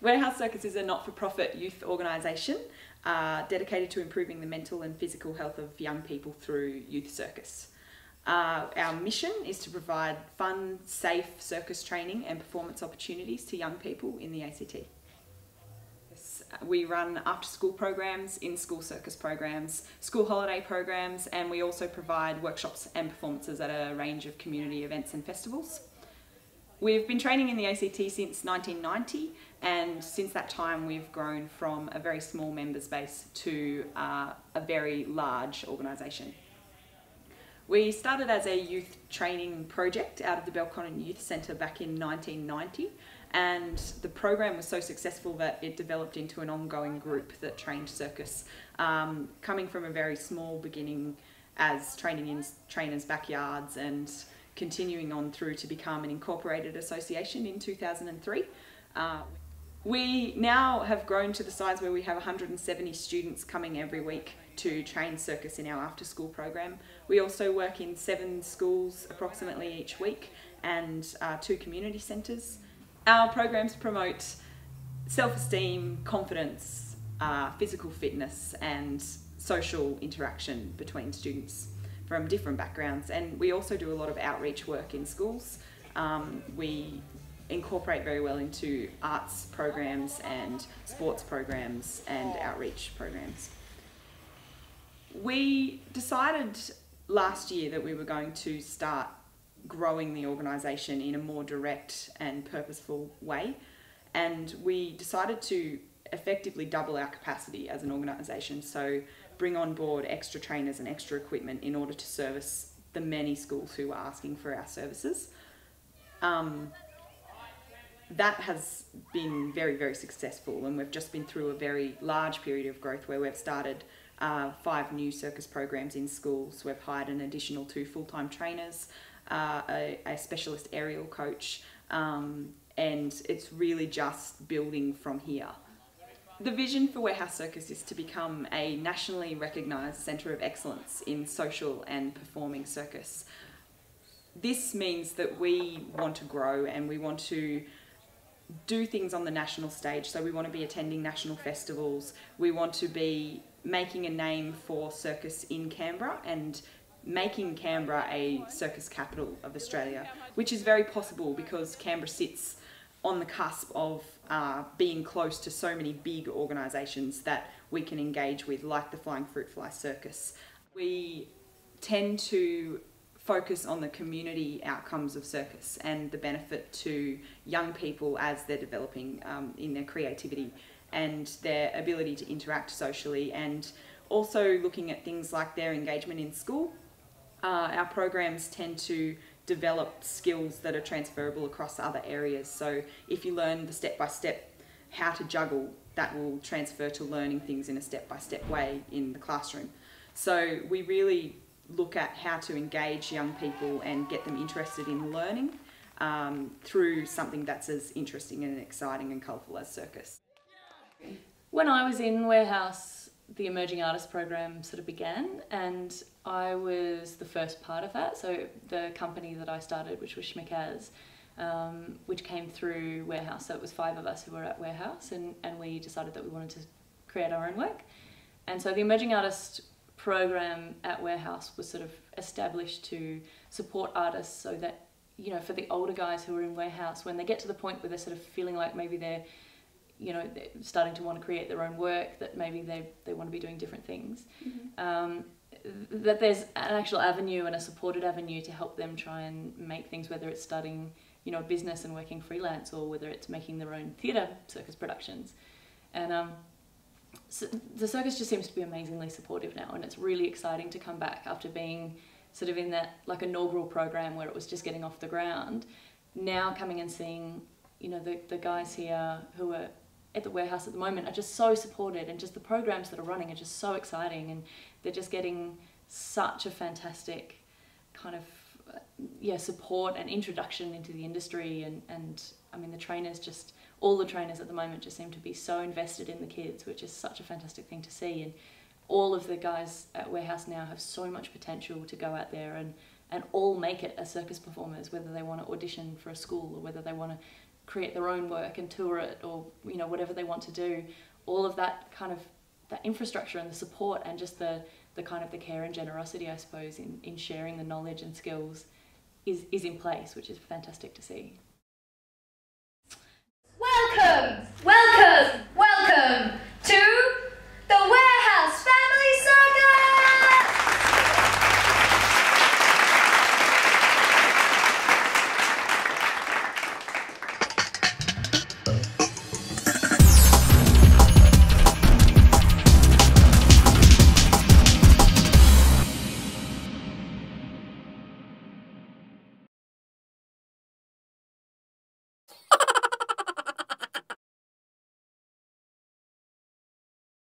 Warehouse Circus is a not-for-profit youth organisation dedicated to improving the mental and physical health of young people through youth circus. Our mission is to provide fun, safe circus training and performance opportunities to young people in the ACT. We run after-school programs, in-school circus programs, school holiday programs, and we also provide workshops and performances at a range of community events and festivals. We've been training in the ACT since 1990, and since that time we've grown from a very small members base to a very large organisation. We started as a youth training project out of the Belconnen Youth Centre back in 1990, and the program was so successful that it developed into an ongoing group that trained circus, coming from a very small beginning as training in trainers' backyards and continuing on through to become an incorporated association in 2003. We now have grown to the size where we have 170 students coming every week to train circus in our after-school program. We also work in 7 schools approximately each week and 2 community centres. Our programs promote self-esteem, confidence, physical fitness and social interaction between students from different backgrounds, and we also do a lot of outreach work in schools. We incorporate very well into arts programs and sports programs and outreach programs. We decided last year that we were going to start growing the organisation in a more direct and purposeful way, and we decided to effectively double our capacity as an organisation, so bring on board extra trainers and extra equipment in order to service the many schools who are asking for our services. That has been very, very successful, and we've just been through a very large period of growth where we've started 5 new circus programs in schools. We've hired an additional 2 full-time trainers, a specialist aerial coach, and it's really just building from here. The vision for Warehouse Circus is to become a nationally recognised centre of excellence in social and performing circus. This means that we want to grow and we want to do things on the national stage, so we want to be attending national festivals, we want to be making a name for circus in Canberra and making Canberra a circus capital of Australia, which is very possible because Canberra sits on the cusp of being close to so many big organisations that we can engage with, like the Flying Fruit Fly Circus. We tend to focus on the community outcomes of circus and the benefit to young people as they're developing in their creativity and their ability to interact socially, and also looking at things like their engagement in school. Our programs tend to develop skills that are transferable across other areas. So if you learn the step-by-step how to juggle, that will transfer to learning things in a step-by-step way in the classroom. So we really look at how to engage young people and get them interested in learning through something that's as interesting and exciting and colourful as circus. When I was in Warehouse, the Emerging Artist program sort of began, and I was the first part of that. So the company that I started, which was Schmickaz, which came through Warehouse, so it was 5 of us who were at Warehouse, and we decided that we wanted to create our own work. And so the Emerging Artist program at Warehouse was sort of established to support artists, so that, you know, for the older guys who are in Warehouse, when they get to the point where they're sort of feeling like maybe they're starting to want to create their own work, that maybe they want to be doing different things, that there's an actual avenue and a supported avenue to help them try and make things, whether it's starting, you know, a business and working freelance, or whether it's making their own theatre circus productions. And so the circus just seems to be amazingly supportive now, and it's really exciting to come back after being sort of in that like inaugural program where it was just getting off the ground. Now coming and seeing, you know, the guys here who are at the Warehouse at the moment are just so supported, and just the programs that are running are just so exciting, and they're just getting such a fantastic kind of support and introduction into the industry, and I mean the trainers, just all the trainers at the moment just seem to be so invested in the kids, which is such a fantastic thing to see. And all of the guys at Warehouse now have so much potential to go out there and all make it as circus performers, whether they want to audition for a school or whether they want to create their own work and tour it, or whatever they want to do. All of that kind of that infrastructure and the support and just the kind of the care and generosity, I suppose, in sharing the knowledge and skills is in place, which is fantastic to see. Welcome! Welcome!